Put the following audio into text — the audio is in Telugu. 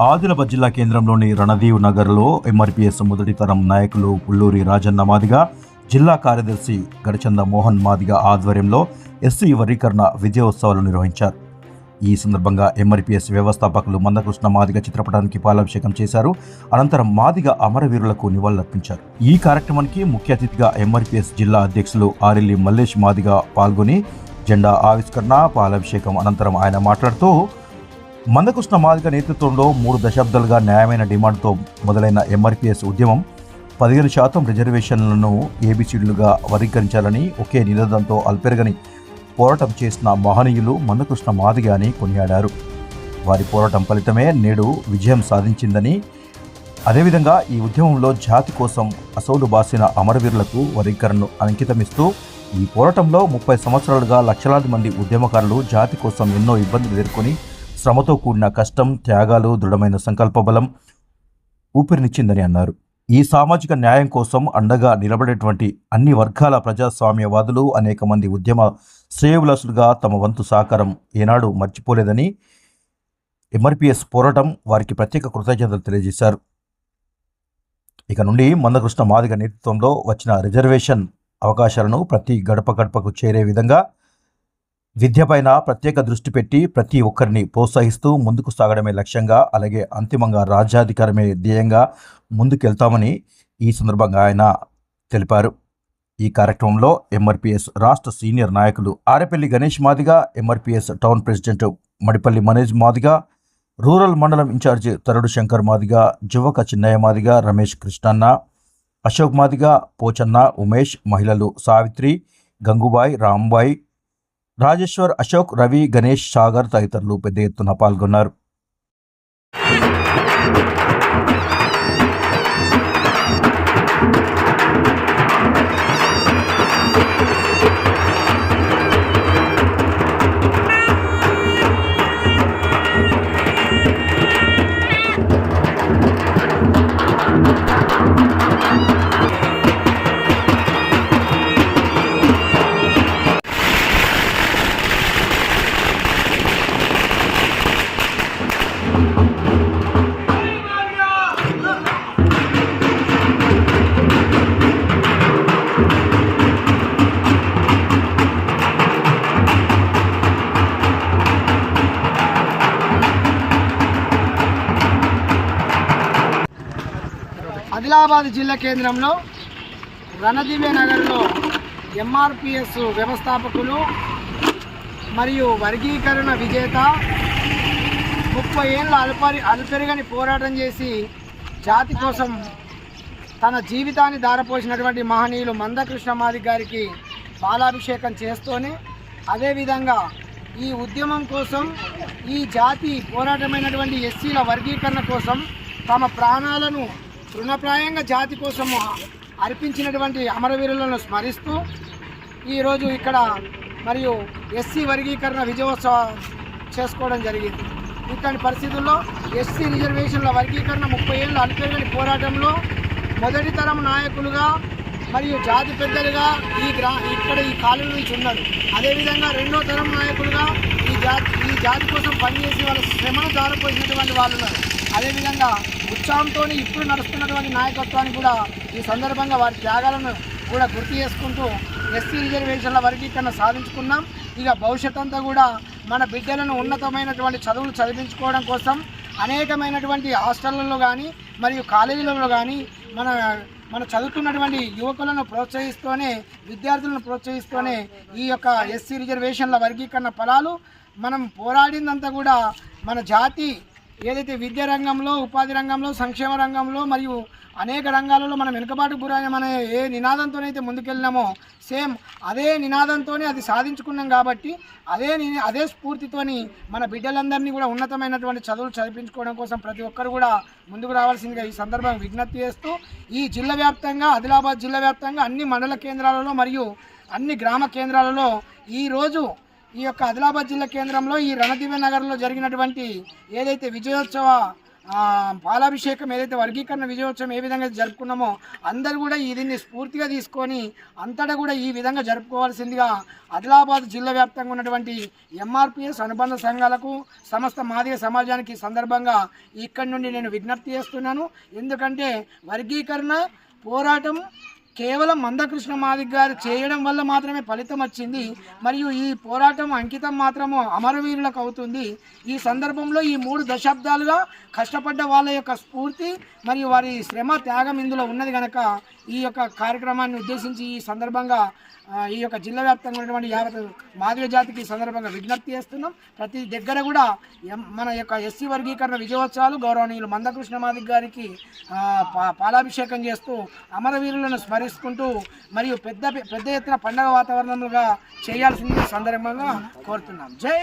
ఆదిలాబాద్ జిల్లా కేంద్రంలోని రణదీవ్ నగర్లో ఎంఆర్పీఎస్ మొదటి తరం నాయకులు పుల్లూరి రాజన్న మాదిగ, జిల్లా కార్యదర్శి గడచంద మోహన్ మాదిగ ఆధ్వర్యంలో ఎస్సీ వర్గీకరణ విజయోత్సవాలు నిర్వహించారు. ఈ సందర్భంగా ఎంఆర్పీఎస్ వ్యవస్థాపకులు మందకృష్ణ మాదిగ చిత్రపటానికి పాలాభిషేకం చేశారు. అనంతరం మాదిగ అమరవీరులకు నివాళులర్పించారు. ఈ కార్యక్రమానికి ముఖ్య అతిథిగా ఎంఆర్పీఎస్ జిల్లా అధ్యక్షులు ఆరెల్లి మల్లేష్ మాదిగ పాల్గొని జెండా ఆవిష్కరణ, పాలాభిషేకం అనంతరం ఆయన మాట్లాడుతూ మందకృష్ణ మాదిగ నేతృత్వంలో 3 దశాబ్దాలుగా న్యాయమైన డిమాండ్తో మొదలైన ఎంఆర్పీఎస్ ఉద్యమం 15% రిజర్వేషన్లను ఏబిసిడ్లుగా వర్గీకరించాలని ఒకే నినాదంతో అల్పెరగని పోరాటం చేసిన మహనీయులు మందకృష్ణ మాదిగ అని కొనియాడారు. వారి పోరాటం ఫలితమే నేడు విజయం సాధించిందని, అదేవిధంగా ఈ ఉద్యమంలో జాతి కోసం అసౌలు బాసిన అమరవీరులకు వర్గీకరణను అంకితమిస్తూ ఈ పోరాటంలో 30 సంవత్సరాలుగా లక్షలాది మంది ఉద్యమకారులు జాతి కోసం ఎన్నో ఇబ్బందులు ఎదుర్కొని శ్రమతో కూడిన కష్టం, త్యాగాలు, దృఢమైన సంకల్పబలం ఊపిరినిచ్చిందని అన్నారు. ఈ సామాజిక న్యాయం కోసం అండగా నిలబడేటువంటి అన్ని వర్గాల ప్రజాస్వామ్యవాదులు, అనేక మంది ఉద్యమ శ్రేయోభిలాషులుగా తమ వంతు సహకారం ఏనాడు మర్చిపోలేదని ఎంఆర్పీఎస్ పోరాటం వారికి ప్రత్యేక కృతజ్ఞతలు తెలియజేశారు. ఇక నుండి మందకృష్ణ మాదిగ నేతృత్వంలో వచ్చిన రిజర్వేషన్ అవకాశాలను ప్రతి గడప గడపకు చేరే విధంగా విద్యపైన ప్రత్యేక దృష్టి పెట్టి ప్రతి ఒక్కరిని ప్రోత్సహిస్తూ ముందుకు సాగడమే లక్ష్యంగా, అలాగే అంతిమంగా రాజ్యాధికారమే ధ్యేయంగా ముందుకెళ్తామని ఈ సందర్భంగా ఆయన తెలిపారు. ఈ కార్యక్రమంలో ఎంఆర్పీఎస్ రాష్ట్ర సీనియర్ నాయకులు Arepalli Ganesh Madiga, MRPS town president Madipalli Manoj Madiga, rural మండలం ఇన్ఛార్జి తరుడు శంకర్ మాదిగ, జువ్వక చిన్నయ్య మాదిగ, రమేష్ కృష్ణన్న, అశోక్ మాదిగ, పోచన్న, ఉమేష్, మహిళలు సావిత్రి, గంగుబాయ్, రాంబాయ్, రాజేశ్వర్, అశోక్, రవి, గణేష్, సాగర్ తదితరులు పెద్ద ఎత్తున పాల్గొన్నారు. ఆదిలాబాద్ జిల్లా కేంద్రంలో రణదివ్య నగర్లో ఎంఆర్పీఎస్ వ్యవస్థాపకులు మరియు వర్గీకరణ విజేత 30 ఏళ్ళ అల్పెరగని పోరాటం చేసి జాతి కోసం తన జీవితాన్ని ధారపోసినటువంటి మహనీయులు మందకృష్ణ మాదిగ గారికి పాలాభిషేకం చేస్తూనే, అదేవిధంగా ఈ ఉద్యమం కోసం, ఈ జాతి పోరాటమైనటువంటి ఎస్సీల వర్గీకరణ కోసం తమ ప్రాణాలను తృణప్రాయంగా జాతి కోసం అర్పించినటువంటి అమరవీరులను స్మరిస్తూ ఈరోజు ఇక్కడ మరియు ఎస్సీ వర్గీకరణ విజయోత్సవం చేసుకోవడం జరిగింది. ఇక్కడి పరిస్థితుల్లో ఎస్సీ రిజర్వేషన్ల వర్గీకరణ 30 ఏళ్ళ అల్పెరగని పోరాటంలో మొదటి తరం నాయకులుగా మరియు జాతి పెద్దలుగా ఇక్కడ ఈ కాలం నుంచి ఉన్నారు. అదేవిధంగా రెండో తరం నాయకులుగా ఈ జాతి కోసం పనిచేసి వాళ్ళ శ్రమను దారిపోసినటువంటి వాళ్ళు ఉన్నారు. అదేవిధంగా ఉత్సాహంతో ఇప్పుడు నడుస్తున్నటువంటి నాయకత్వాన్ని కూడా ఈ సందర్భంగా వారి త్యాగాలను కూడా గుర్తు చేసుకుంటూ ఎస్సీ రిజర్వేషన్ల వర్గీకరణ సాధించుకున్నాం. ఇక భవిష్యత్ అంతా కూడా మన బిడ్డలను ఉన్నతమైనటువంటి చదువులు చదివించుకోవడం కోసం అనేకమైనటువంటి హాస్టళ్లలో కానీ మరియు కాలేజీలలో కానీ మన చదువుతున్నటువంటి యువకులను ప్రోత్సహిస్తూనే, విద్యార్థులను ప్రోత్సహిస్తూనే ఈ యొక్క ఎస్సీ రిజర్వేషన్ల వర్గీకరణ ఫలాలు మనం పోరాడిందంతా కూడా మన జాతి ఏదైతే విద్యా రంగంలో, ఉపాధి రంగంలో, సంక్షేమ రంగంలో మరియు అనేక రంగాలలో మనం వెనుకబాటు గురైన మన ఏ నినాదంతోనైతే ముందుకెళ్ళినామో సేమ్ అదే నినాదంతోనే అది సాధించుకున్నాం. కాబట్టి అదే స్ఫూర్తితోని మన బిడ్డలందరినీ కూడా ఉన్నతమైనటువంటి చదువులు చదివించుకోవడం కోసం ప్రతి ఒక్కరు కూడా ముందుకు రావాల్సిందిగా ఈ సందర్భంగా విజ్ఞప్తి చేస్తూ, ఈ జిల్లా వ్యాప్తంగా, ఆదిలాబాద్ జిల్లా వ్యాప్తంగా అన్ని మండల కేంద్రాలలో మరియు అన్ని గ్రామ కేంద్రాలలో ఈరోజు ఈ యొక్క ఆదిలాబాద్ జిల్లా కేంద్రంలో ఈ రణదివ్య నగర్లో జరిగినటువంటి ఏదైతే విజయోత్సవ పాలాభిషేకం ఏదైతే వర్గీకరణ విజయోత్సవం ఏ విధంగా జరుపుకున్నామో అందరూ కూడా దీన్ని స్ఫూర్తిగా తీసుకొని అంతటా కూడా ఈ విధంగా జరుపుకోవాల్సిందిగా ఆదిలాబాద్ జిల్లా వ్యాప్తంగా ఉన్నటువంటి ఎంఆర్పిఎస్ అనుబంధ సంఘాలకు సమస్త మాదిగ సమాజానికి ఈ సందర్భంగా ఇక్కడి నుండి నేను విజ్ఞప్తి చేస్తున్నాను. ఎందుకంటే వర్గీకరణ పోరాటం కేవలం మందకృష్ణ మాదిగ గారు చేయడం వల్ల మాత్రమే ఫలితం వచ్చింది. మరియు ఈ పోరాటం అంకితం మాత్రము అమరవీరులకు అవుతుంది. ఈ సందర్భంలో ఈ 3 దశాబ్దాలుగా కష్టపడ్డ వాళ్ళ యొక్క స్ఫూర్తి మరియు వారి శ్రమ త్యాగం ఇందులో ఉన్నది కనుక ఈ యొక్క కార్యక్రమాన్ని ఉద్దేశించి ఈ సందర్భంగా ఈ యొక్క జిల్లా వ్యాప్తంగా ఉన్నటువంటి యావత్ మాదిగ జాతికి ఈ సందర్భంగా విజ్ఞప్తి చేస్తున్నాం. ప్రతి దగ్గర కూడా మన యొక్క ఎస్సీ వర్గీకరణ విజయోత్సవాలు గౌరవనీయులు మందకృష్ణ మాదిగ గారికి పాలాభిషేకం చేస్తూ అమరవీరులను స్మరిస్తుంటూ మరియు పెద్ద ఎత్తున పండగ వాతావరణంగా చేయాల్సింది సందర్భంగా కోరుతున్నాం. జై